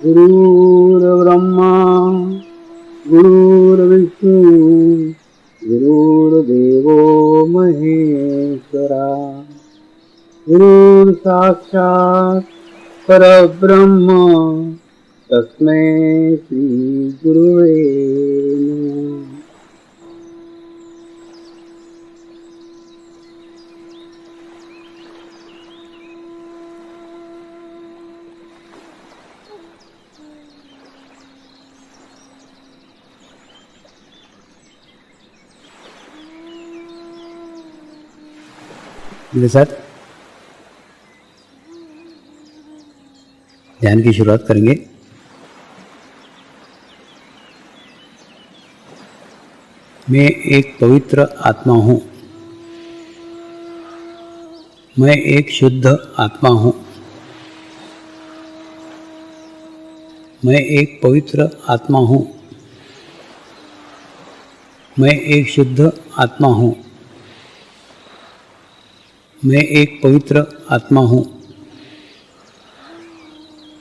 गुरुर्ब्रह्मा गुरुर्विष्णु गुरुर्देवो महेश्वरा गुरुर्साक्षात् परब्रह्म तस्मै श्री गुरुवे नमः। मेरे साथ ध्यान की शुरुआत करेंगे। मैं एक पवित्र आत्मा हूँ। मैं एक शुद्ध आत्मा हूँ। मैं एक पवित्र आत्मा हूँ। मैं एक शुद्ध आत्मा हूँ। मैं एक पवित्र आत्मा हूँ।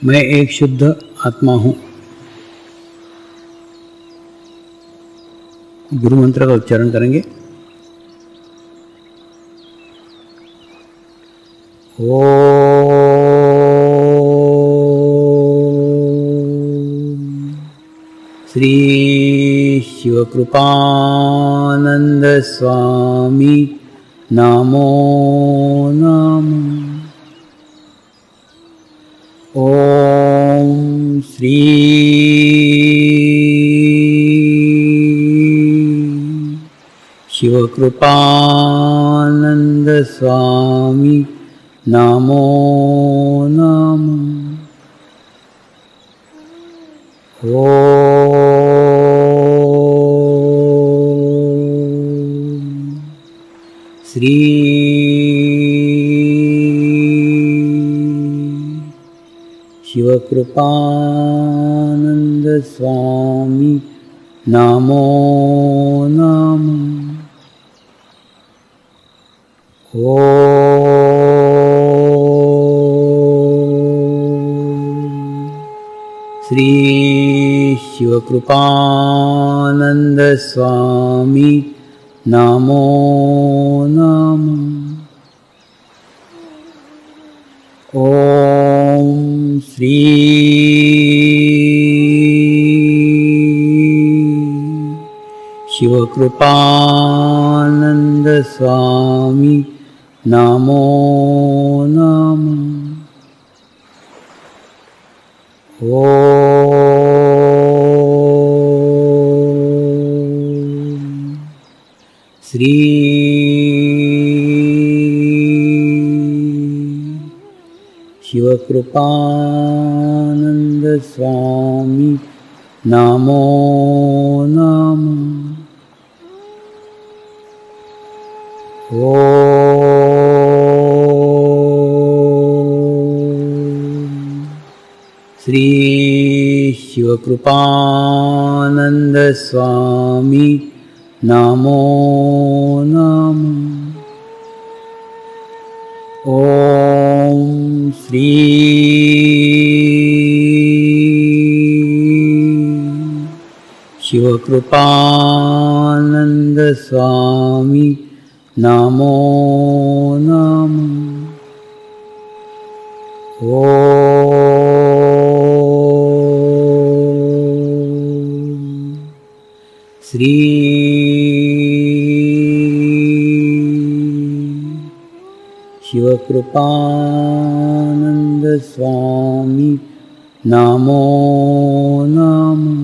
मैं एक शुद्ध आत्मा हूँ। गुरु मंत्र का उच्चारण करेंगे। ओम श्री शिवकृपानंद स्वामी नमो नमः। ओम श्री शिवकृपानंद स्वामी नमो नमः। ओम श्री शिवकृपानंद स्वामी नमो नमः। ओम श्री शिवकृपानंद स्वामी नमो नमः। ओम श्री शिवकृपानंद स्वामी नमो नमः। ओम श्री शिवकृपानंद स्वामी नमो नमः। ओम श्री शिवकृपानंद स्वामी नमो नमः। ओम श्री शिवकृपानंद स्वामी नमो नमः। ओम श्री शिवकृपानंद स्वामी नमो नमः।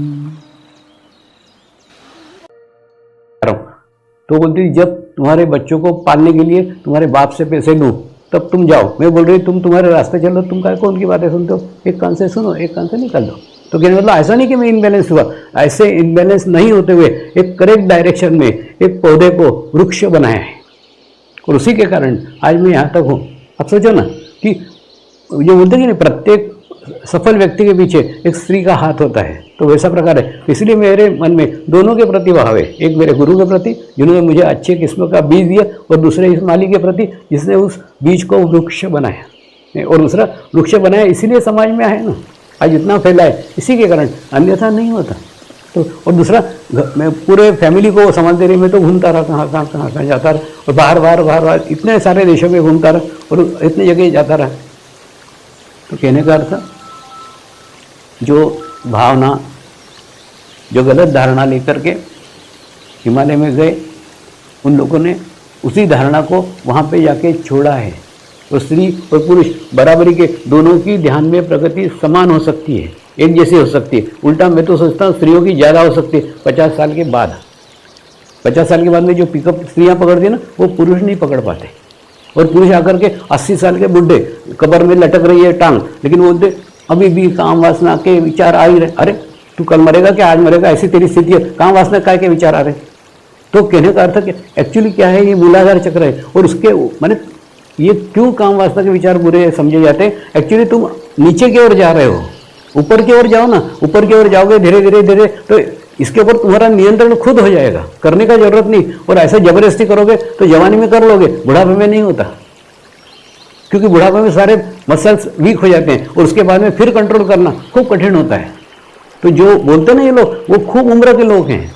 तो बोलती जब तुम्हारे बच्चों को पालने के लिए तुम्हारे बाप से पैसे लूँ तब तुम जाओ। मैं बोल रही तुम तुम्हारे रास्ते चलो, तुम काय को उनकी बातें सुनते हो? एक कान से सुनो, एक कान से निकाल दो। तो कहने मतलब ऐसा नहीं कि मैं इनबैलेंस हुआ, ऐसे इनबैलेंस नहीं होते हुए एक करेक्ट डायरेक्शन में एक पौधे को वृक्ष बनाया है और उसी के कारण आज मैं यहाँ तक हूँ। अब सोचो ना कि जो बोलते हैं कि प्रत्येक सफल व्यक्ति के पीछे एक स्त्री का हाथ होता है, तो वैसा प्रकार है। इसलिए मेरे मन में दोनों के प्रति भाव है, एक मेरे गुरु के प्रति जिन्होंने मुझे अच्छे किस्म का बीज दिया और दूसरे इस माली के प्रति जिसने उस बीज को वृक्ष बनाया, और दूसरा वृक्ष बनाया इसीलिए समाज में आए ना। आज इतना फैला है इसी के कारण, अन्यथा नहीं होता। तो और दूसरा, मैं पूरे फैमिली को संभालते रही, मैं तो घूमता रहा, कहाँ जाता रहा, और बाहर इतने सारे देशों में घूमता रहा और इतनी जगह जाता रहा। तो कहने का अर्थ, जो भावना, जो गलत धारणा लेकर के हिमालय में गए, उन लोगों ने उसी धारणा को वहाँ पे जाके छोड़ा है। तो स्त्री और पुरुष बराबरी के दोनों की ध्यान में प्रगति समान हो सकती है, एक जैसी हो सकती है। उल्टा मैं तो सोचता हूँ स्त्रियों की ज़्यादा हो सकती है 50 साल के बाद। 50 साल के बाद में जो पिकअप स्त्रियाँ पकड़ती है ना, वो पुरुष नहीं पकड़ पाते। और पुरुष आकर के 80 साल के बुढ़े, कब्र में लटक रही है टांग, लेकिन वो अभी भी काम वासना के विचार आ ही रहे। अरे तू कल मरेगा क्या, आज मरेगा, ऐसी तेरी स्थिति है, काम वासना काय के विचार आ रहे। तो कहने का अर्थ कि एक्चुअली क्या है, ये मूलाधार चक्र है। और उसके माने ये क्यों काम वासना के विचार बुरे समझे जाते हैं, एक्चुअली तुम नीचे की ओर जा रहे हो, ऊपर की ओर जाओ ना। ऊपर की ओर जाओगे धीरे धीरे तो इसके ऊपर तुम्हारा नियंत्रण खुद हो जाएगा, करने का जरूरत नहीं। और ऐसे जबरदस्ती करोगे तो जवानी में कर लोगे, बुढ़ापे में नहीं होता, क्योंकि बुढ़ापे में सारे मसल्स वीक हो जाते हैं और उसके बाद में फिर कंट्रोल करना खूब कठिन होता है। तो जो बोलते ना ये लोग, वो खूब उम्र के लोग हैं,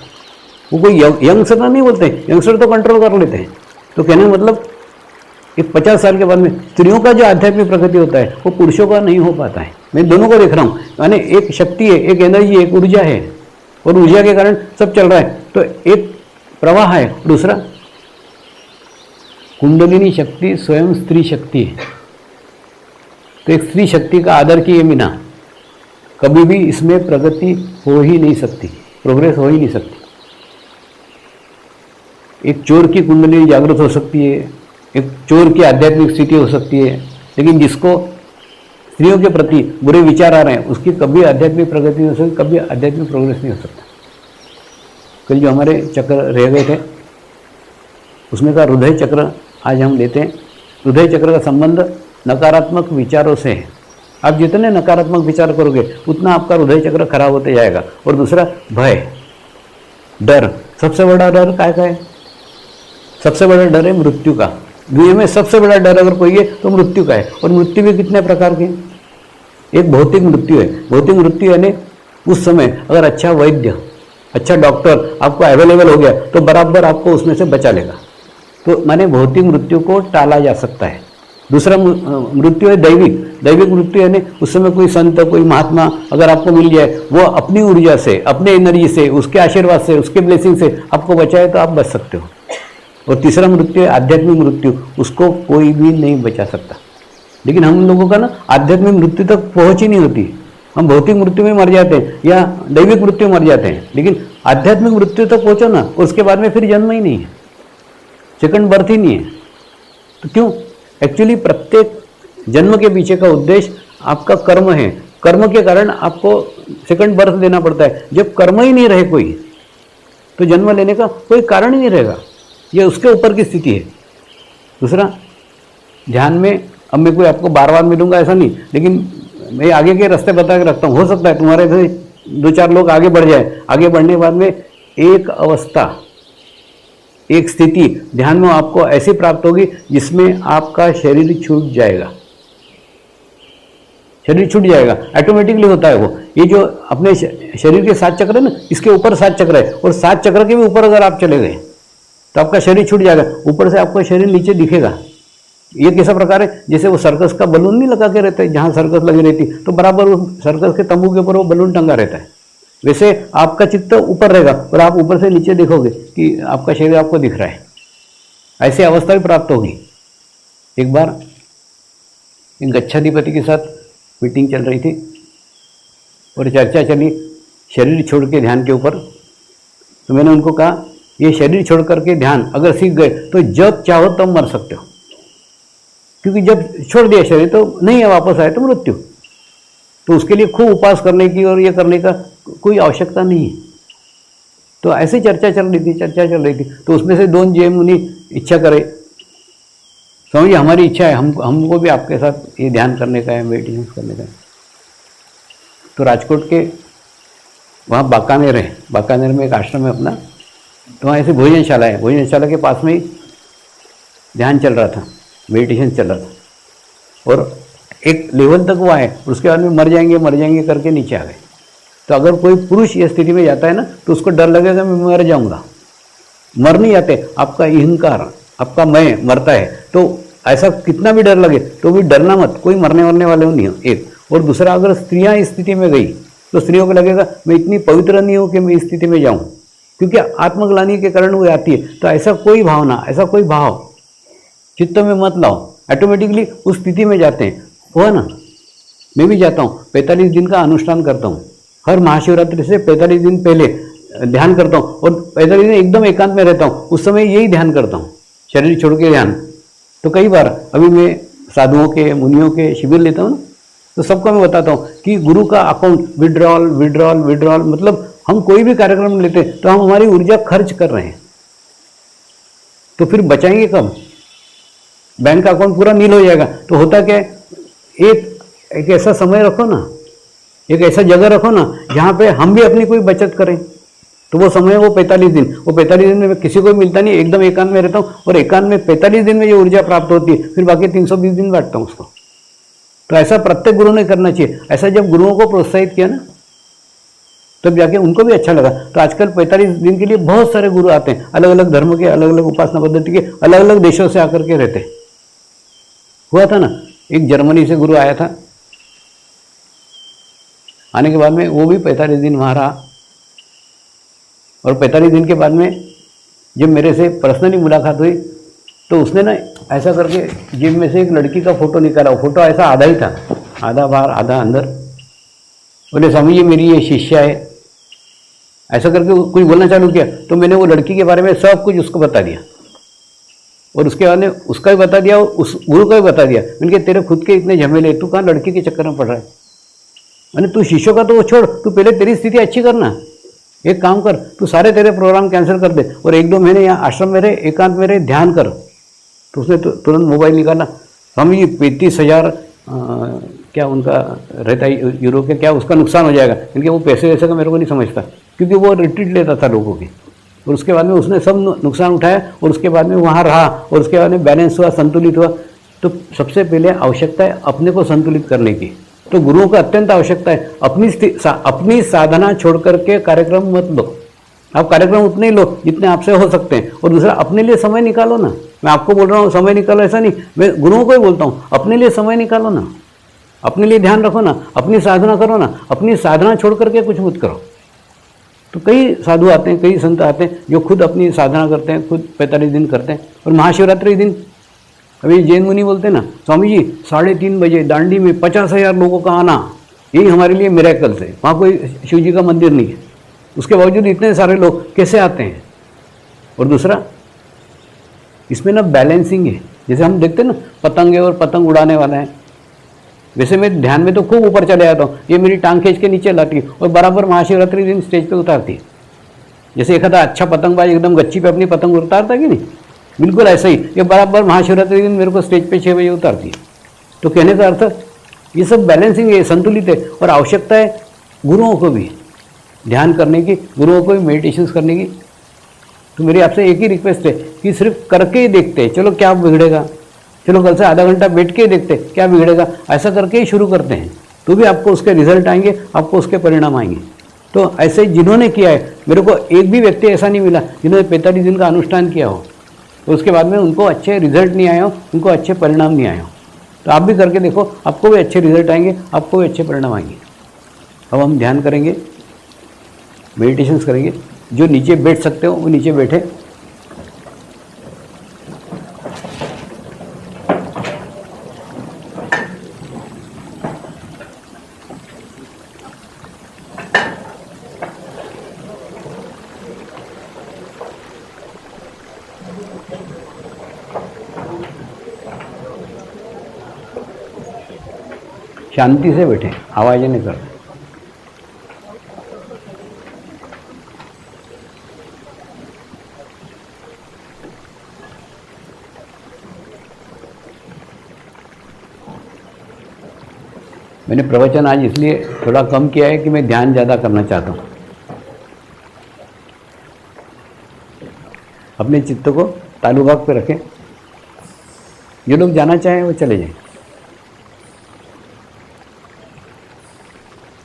वो कोई यंगस्टर नहीं बोलते, यंगस्टर तो कंट्रोल कर लेते हैं। तो कहने का मतलब कि 50 साल के बाद में स्त्रियों का जो आध्यात्मिक प्रगति होता है वो पुरुषों का नहीं हो पाता है। मैं दोनों को देख रहा हूँ, यानी एक शक्ति है, एक एनर्जी है, एक ऊर्जा है, और ऊर्जा के कारण सब चल रहा है। तो एक प्रवाह है, दूसरा कुंडलिनी शक्ति स्वयं स्त्री शक्ति है। तो एक स्त्री शक्ति का आदर किए बिना कभी भी इसमें प्रगति हो ही नहीं सकती, प्रोग्रेस हो ही नहीं सकती। एक चोर की कुंडली जागृत हो सकती है, एक चोर की आध्यात्मिक स्थिति हो सकती है, लेकिन जिसको स्त्रियों के प्रति बुरे विचार आ रहे हैं उसकी कभी आध्यात्मिक प्रगति नहीं हो सकती, कभी आध्यात्मिक प्रोग्रेस नहीं हो सकता। कल जो हमारे चक्र रह गए थे उसमें का हृदय चक्र आज हम लेते हैं। हृदय चक्र का संबंध नकारात्मक विचारों से है। आप जितने नकारात्मक विचार करोगे उतना आपका हृदय चक्र खराब होते जाएगा। और दूसरा भय, डर, सबसे बड़ा डर काय का है? सबसे बड़ा डर है मृत्यु का। दुनिया में सबसे बड़ा डर अगर कोई है तो मृत्यु का है। और मृत्यु भी कितने प्रकार की? एक भौतिक मृत्यु है। भौतिक मृत्यु यानी उस समय अगर अच्छा वैद्य, अच्छा डॉक्टर आपको अवेलेबल हो गया तो बराबर आपको उसमें से बचा लेगा। तो माने भौतिक मृत्यु को टाला जा सकता है। दूसरा मृत्यु है दैविक। दैविक मृत्यु यानी उस समय कोई संत, कोई महात्मा अगर आपको मिल जाए, वो अपनी ऊर्जा से, अपने एनर्जी से, उसके आशीर्वाद से, उसके ब्लेसिंग से आपको बचाए तो आप बच सकते हो। और तीसरा मृत्यु है आध्यात्मिक मृत्यु, उसको कोई भी नहीं बचा सकता। लेकिन हम लोगों का ना आध्यात्मिक मृत्यु तक पहुंच ही नहीं होती। हम भौतिक मृत्यु में मर जाते हैं या दैविक मृत्यु में मर जाते हैं, लेकिन आध्यात्मिक मृत्यु तक पहुंचो ना, उसके बाद में फिर जन्म ही नहीं है, सेकंड बर्थ ही नहीं है। तो क्यों? एक्चुअली प्रत्येक जन्म के पीछे का उद्देश्य आपका कर्म है। कर्म के कारण आपको सेकंड बर्थ देना पड़ता है। जब कर्म ही नहीं रहे कोई, तो जन्म लेने का कोई कारण ही नहीं रहेगा। ये उसके ऊपर की स्थिति है। दूसरा, ध्यान में अब मैं कोई आपको बार बार मिलूंगा ऐसा नहीं, लेकिन मैं आगे के रास्ते बता के रखता हूँ। हो सकता है तुम्हारे से 2-4 लोग आगे बढ़ जाए। आगे बढ़ने के बाद में एक अवस्था, एक स्थिति ध्यान में आपको ऐसी प्राप्त होगी जिसमें आपका शरीर छूट जाएगा। शरीर छूट जाएगा, ऑटोमेटिकली होता है वो। ये जो अपने शरीर के 7 चक्र है ना, इसके ऊपर 7 चक्र है, और 7 चक्र के भी ऊपर अगर आप चले गए तो आपका शरीर छूट जाएगा। ऊपर से आपका शरीर नीचे दिखेगा। ये कैसा प्रकार है? जैसे वो सर्कस का बलून नहीं लगा के रहता है, जहाँ सर्कस लगी रहती तो बराबर वो सर्कस के तंबू के ऊपर वो बलून टंगा रहता है। वैसे आपका चित्त ऊपर रहेगा और आप ऊपर से नीचे देखोगे कि आपका शरीर आपको दिख रहा है। ऐसी अवस्था भी प्राप्त होगी। एक बार एक गच्छाधिपति के साथ मीटिंग चल रही थी और चर्चा चली शरीर छोड़ के ध्यान के ऊपर। तो मैंने उनको कहा, ये शरीर छोड़ करके ध्यान अगर सीख गए तो जब चाहो तब मर सकते हो, क्योंकि जब छोड़ दिया शरीर तो नहीं है, वापस आए तो मृत्यु। तो उसके लिए खूब उपास करने की और ये करने का कोई आवश्यकता नहीं है। तो ऐसे चर्चा चल रही थी। तो उसमें से 2 जैन मुनि इच्छा करे, समझिए हमारी इच्छा है, हमको भी आपके साथ ये ध्यान करने का है, मेडिटेशन करने का है। तो राजकोट के वहाँ बाकानेर है, बाकानेर में एक आश्रम है अपना। तो वहाँ ऐसे भोजनशाला है, भोजनशाला के पास में ही ध्यान चल रहा था, मेडिटेशन चल रहा था। और एक लेवल तक वो आए, उसके बाद में मर जाएंगे करके नीचे आ गए। तो अगर कोई पुरुष ये स्थिति में जाता है ना, तो उसको डर लगेगा मैं मर जाऊंगा। मर नहीं जाते, आपका अहंकार, आपका मैं मरता है। तो ऐसा कितना भी डर लगे तो भी डरना मत, कोई मरने मरने वाले नहीं हो, एक। और दूसरा, अगर स्त्रियां इस स्थिति में गई तो स्त्रियों को लगेगा मैं इतनी पवित्र नहीं हूं कि मैं इस स्थिति में जाऊं, क्योंकि आत्मग्लानि के कारण वो आती है। तो ऐसा कोई भावना, ऐसा कोई भाव चित्त में मत लाओ, ऑटोमेटिकली उस स्थिति में जाते हैं। हुआ ना, मैं भी जाता हूँ, 45 दिन का अनुष्ठान करता हूँ, हर महाशिवरात्रि से 45 दिन पहले ध्यान करता हूँ, और 45 दिन एकदम एकांत में रहता हूँ, उस समय यही ध्यान करता हूँ, शरीर छोड़ के ध्यान। तो कई बार अभी मैं साधुओं के, मुनियों के शिविर लेता हूँ ना, तो सबको मैं बताता हूँ कि गुरु का अकाउंट विड्रॉल विड्रॉल विड्रॉल, मतलब हम कोई भी कार्यक्रम लेते हैं तो हम हमारी ऊर्जा खर्च कर रहे हैं, तो फिर बचाएंगे कब? बैंक का अकाउंट पूरा नील हो जाएगा। तो होता क्या है, एक ऐसा समय रखो ना, एक ऐसा जगह रखो ना जहाँ पे हम भी अपनी कोई बचत करें। तो वो समय, वो 45 दिन, वो 45 दिन में किसी को मिलता नहीं, एकदम एकांत में रहता हूँ, और एकांत में 45 दिन में जो ऊर्जा प्राप्त होती है, फिर बाकी 320 दिन बांटता हूँ उसको। तो ऐसा प्रत्येक गुरु ने करना चाहिए। ऐसा जब गुरुओं को प्रोत्साहित किया ना, तब जाके उनको भी अच्छा लगा। तो आजकल 45 दिन के लिए बहुत सारे गुरु आते हैं, अलग अलग धर्म के, अलग अलग उपासना पद्धति के, अलग अलग देशों से आकर के रहते हैं। हुआ था ना, एक जर्मनी से गुरु आया था, आने के बाद में वो भी 45 दिन वहाँ रहा, और 45 दिन के बाद में जब मेरे से पर्सनली मुलाकात हुई तो उसने ना ऐसा करके जेब में से एक लड़की का फोटो निकाला। वो फोटो ऐसा आधा ही था, आधा बाहर आधा अंदर। बोले स्वामी जी मेरी ये शिष्या है, ऐसा करके कुछ बोलना चालू किया। तो मैंने वो लड़की के बारे में सब कुछ उसको बता दिया, और उसके बाद में उसका भी बता दिया, उस गुरु का भी बता दिया। मैंने कहा तेरे खुद के इतने झमेले, तू कहाँ लड़की के चक्कर में पड़ रहा है? मैंने तू शिष्यों का तो वो छोड़, तू पहले तेरी स्थिति अच्छी करना। एक काम कर, तू सारे तेरे प्रोग्राम कैंसिल कर दे और 1-2 महीने यहाँ आश्रम में रहे, एकांत में रहे, ध्यान कर। तो उसने तुरंत मोबाइल निकाला, स्वामी जी 35,000 क्या उनका रहता है यूरो के, क्या उसका नुकसान हो जाएगा? क्योंकि वो पैसे वैसे का मेरे को नहीं समझता, क्योंकि वो रिट्रीट लेता था लोगों की। और उसके बाद में उसने सब नुकसान उठाया, और उसके बाद में वहाँ रहा, और उसके बाद में बैलेंस हुआ, संतुलित हुआ। तो सबसे पहले आवश्यकता है अपने को संतुलित करने की। तो गुरुओं को अत्यंत आवश्यकता है, अपनी साधना छोड़ करके कार्यक्रम मत लो। आप कार्यक्रम उतने ही लो जितने आपसे हो सकते हैं, और दूसरा अपने लिए समय निकालो ना। मैं आपको बोल रहा हूँ समय निकालो, ऐसा नहीं, मैं गुरुओं को ही बोलता हूँ, अपने लिए समय निकालो ना, अपने लिए ध्यान रखो ना, अपनी साधना करो ना। अपनी साधना छोड़ करके कुछ मत करो। तो कई साधु आते हैं, कई संत आते हैं जो खुद अपनी साधना करते हैं, खुद 45 दिन करते हैं। और महाशिवरात्रि दिन अभी जैन मुनि बोलते हैं ना, स्वामी जी 3:30 बजे दांडी में 50,000 लोगों का आना, यही हमारे लिए मिरेकल्स है। वहाँ कोई शिव जी का मंदिर नहीं है, उसके बावजूद इतने सारे लोग कैसे आते हैं? और दूसरा, इसमें ना बैलेंसिंग है। जैसे हम देखते हैं ना, पतंग है और पतंग उड़ाने वाला है, वैसे मैं ध्यान में तो खूब ऊपर चले जाता हूँ, ये मेरी टांग खींच के नीचे लाती है और बराबर महाशिवरात्रि दिन स्टेज पे उतारती है। जैसे एक आधा अच्छा पतंगबाज एकदम गच्ची पे अपनी पतंग उतारता कि नहीं, बिल्कुल ऐसा ही ये बराबर महाशिवरात्रि दिन मेरे को स्टेज पे 6 बजे उतारती है। तो कहने का अर्थ ये सब बैलेंसिंग है, संतुलित है। और आवश्यकता है गुरुओं को भी ध्यान करने की, गुरुओं को भी मेडिटेशन करने की। तो मेरी आपसे एक ही रिक्वेस्ट है कि सिर्फ करके ही देखते, चलो क्या बिगड़ेगा, चलो कल से आधा घंटा बैठ के ही देखते क्या बिगड़ेगा, ऐसा करके ही शुरू करते हैं, तो भी आपको उसके रिजल्ट आएंगे, आपको उसके परिणाम आएंगे। तो ऐसे जिन्होंने किया है, मेरे को एक भी व्यक्ति ऐसा नहीं मिला जिन्होंने 45 दिन का अनुष्ठान किया हो तो उसके बाद में उनको अच्छे रिजल्ट नहीं आए हो, उनको अच्छे परिणाम नहीं आए हो। तो आप भी करके देखो, आपको भी अच्छे रिजल्ट आएंगे, आपको भी अच्छे परिणाम आएंगे। अब हम ध्यान करेंगे, मेडिटेशन करेंगे। जो नीचे बैठ सकते हो वो नीचे बैठे। शांति से बैठे, आवाज़ें नहीं कर। मैंने प्रवचन आज इसलिए थोड़ा कम किया है कि मैं ध्यान ज़्यादा करना चाहता हूँ। अपने चित्त को तालुभाग पे रखें, जो लोग जाना चाहें वो चले जाएं।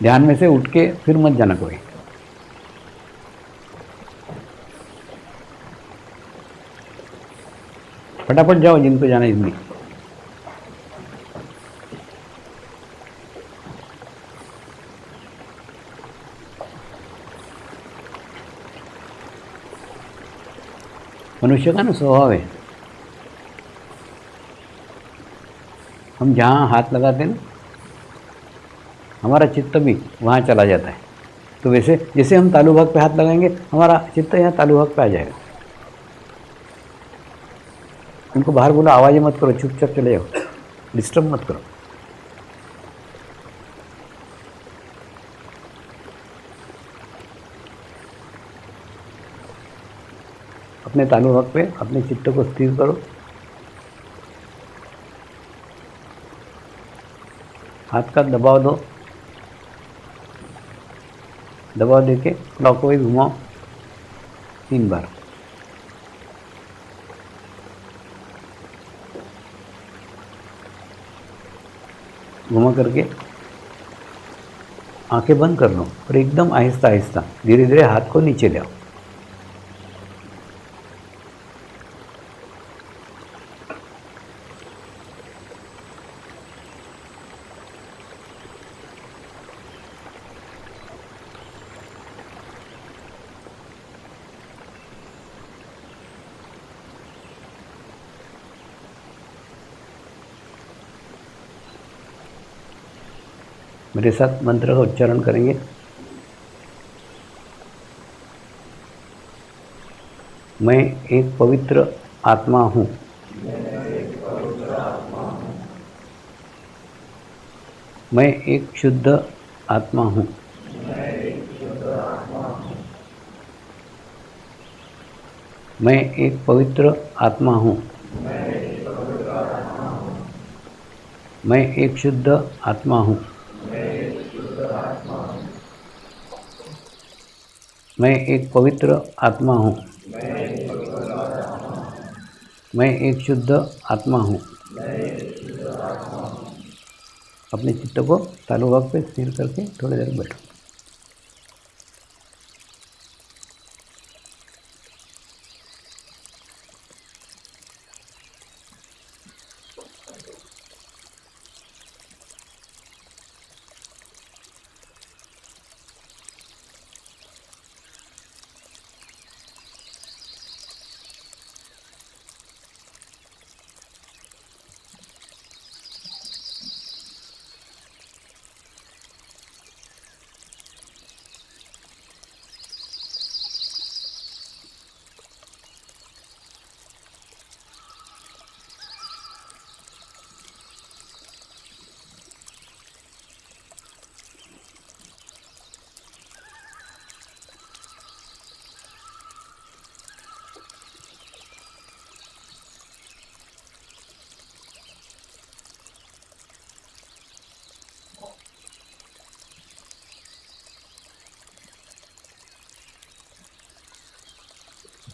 ध्यान में से उठ के फिर मत जाना कोई। फटाफट जाओ जिनको जाना है इतनी। मनुष्य का ना स्वभाव है, हम जहाँ हाथ लगाते हैं ना हमारा चित्त भी वहाँ चला जाता है। तो वैसे जैसे हम तालु भाग पे हाथ लगाएंगे हमारा चित्त यहाँ तालु भाग पे आ जाएगा। उनको बाहर बोला आवाज़ें मत करो, चुपचाप चले जाओ, डिस्टर्ब मत करो। अपने तालु भाग पे अपने चित्त को स्थिर करो। हाथ का दबाव दो, दबाव देके क्लॉकवाइज घुमाओ 3 बार। घुमा करके आंखें बंद कर लो और एकदम आहिस्ता आहिस्ता धीरे धीरे हाथ को नीचे ले आओ। मेरे साथ मंत्र का उच्चारण करेंगे। मैं एक पवित्र आत्मा हूँ। मैं एक शुद्ध आत्मा हूँ। मैं एक पवित्र आत्मा हूँ। मैं एक शुद्ध आत्मा हूँ। मैं एक पवित्र आत्मा हूँ। मैं एक शुद्ध आत्मा हूँ। अपने चित्त को तालु भाग पे स्थिर करके थोड़ी देर बैठो।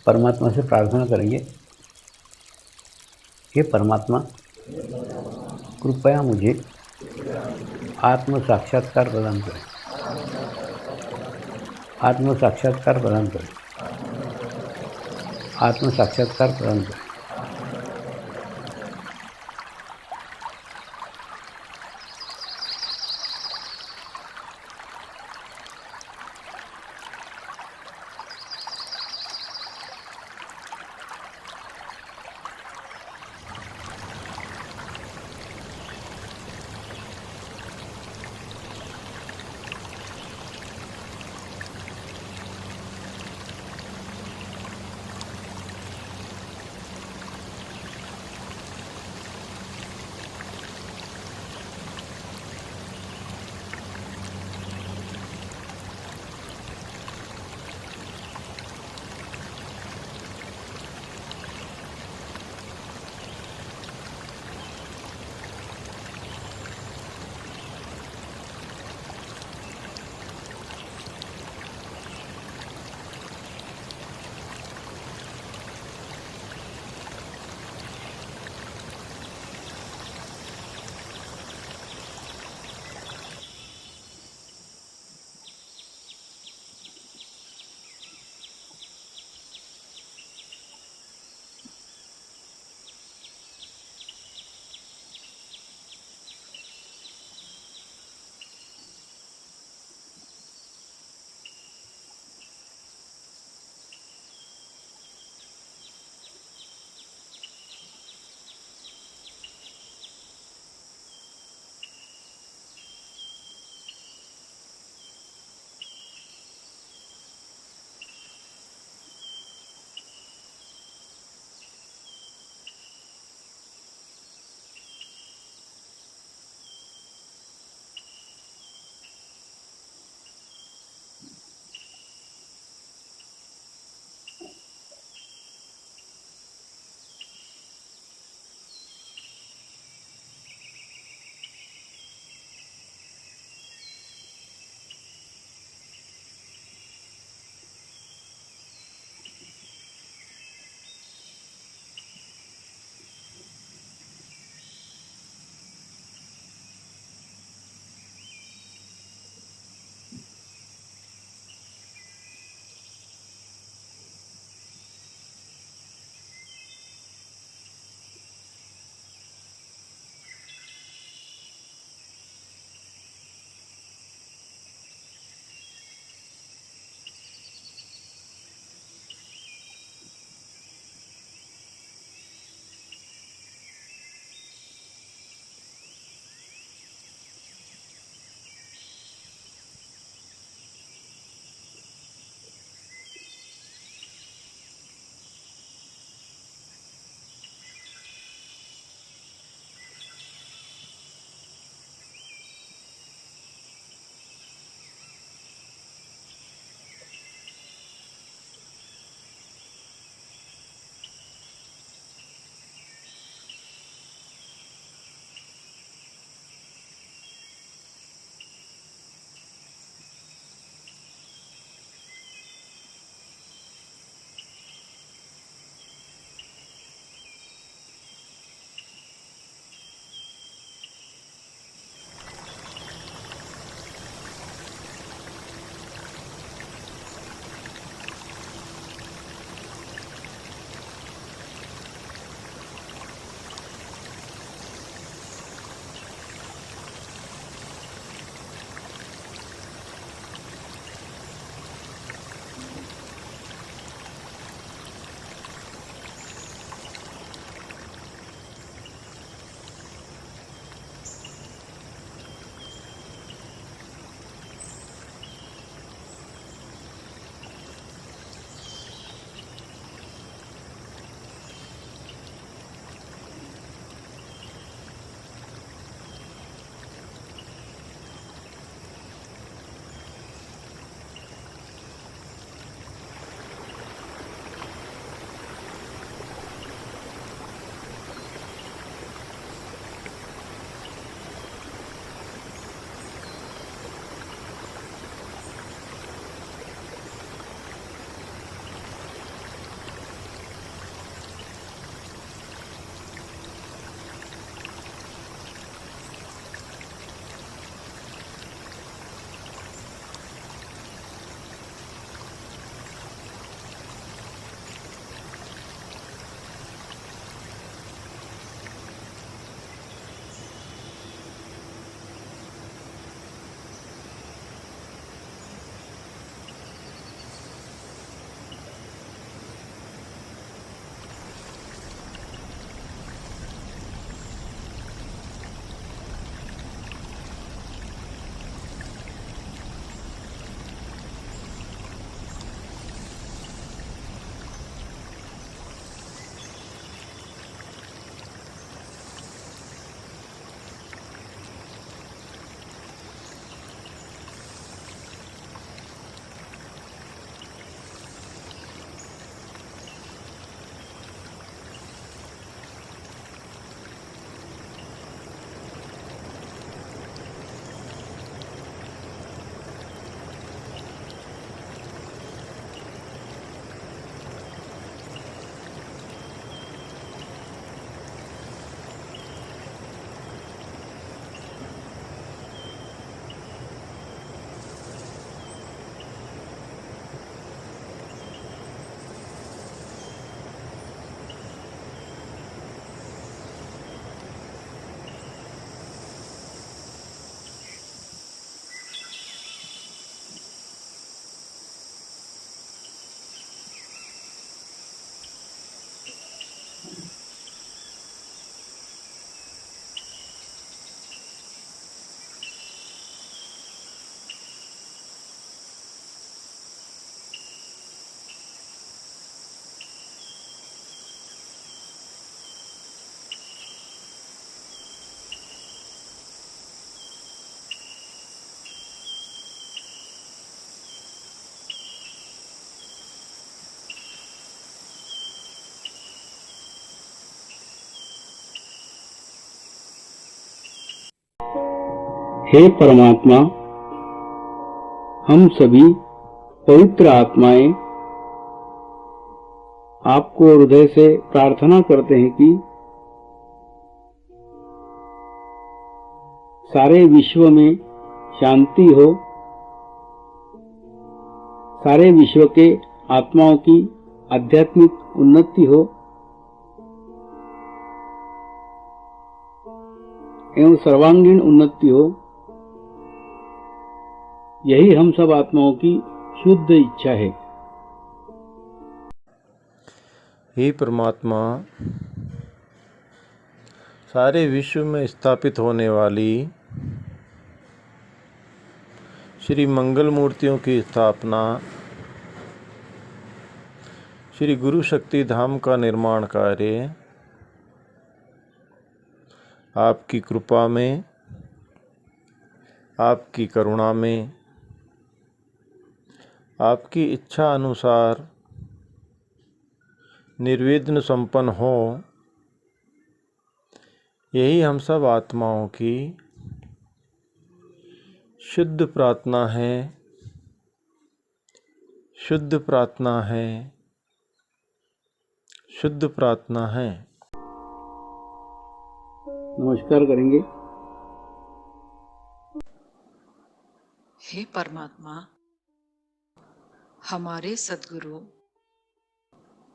परमात्मा से प्रार्थना करेंगे, हे परमात्मा कृपया मुझे आत्म साक्षात्कार प्रदान करें। आत्म साक्षात्कार प्रदान करें। आत्म साक्षात्कार प्रदान करें। हे परमात्मा, हम सभी पवित्र आत्माएं आपको हृदय से प्रार्थना करते हैं कि सारे विश्व में शांति हो, सारे विश्व के आत्माओं की आध्यात्मिक उन्नति हो एवं सर्वांगीण उन्नति हो। यही हम सब आत्माओं की शुद्ध इच्छा है। हे परमात्मा, सारे विश्व में स्थापित होने वाली श्री मंगल मूर्तियों की स्थापना, श्री गुरु शक्ति धाम का निर्माण कार्य आपकी कृपा में, आपकी करुणा में, आपकी इच्छा अनुसार निर्विघ्न संपन्न हो, यही हम सब आत्माओं की शुद्ध प्रार्थना है, शुद्ध प्रार्थना है, शुद्ध प्रार्थना है। नमस्कार करेंगे। हे परमात्मा, हमारे सद्गुरु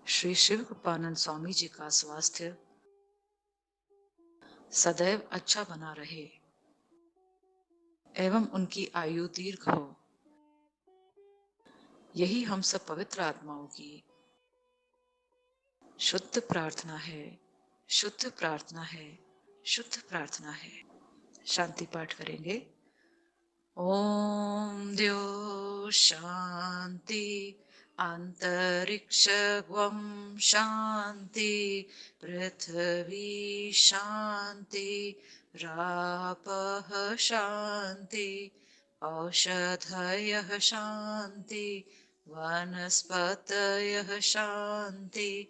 श्री शिव कृपानंद स्वामी जी का स्वास्थ्य सदैव अच्छा बना रहे एवं उनकी आयु दीर्घ हो, यही हम सब पवित्र आत्माओं की शुद्ध प्रार्थना है, शुद्ध प्रार्थना है, शुद्ध प्रार्थना है। शांति पाठ करेंगे। ओम द्यो शांति अंतरिक्षगं शांति पृथ्वी शांति रापः शांति औषधयः शांति वनस्पतयः शांति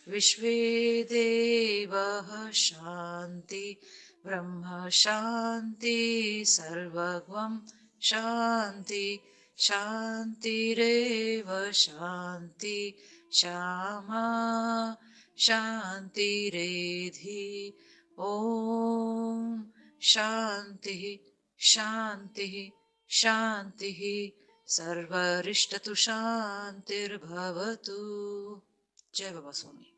विश्वे देवः शांति ब्रह्म शांति सर्वगं शांति शांतिरेव शांति श्यामा शांतिरेधि। ओम शांति शांति शांति सर्वरिष्टतु शांतिर्भवतु। जय बाबा स्वामी।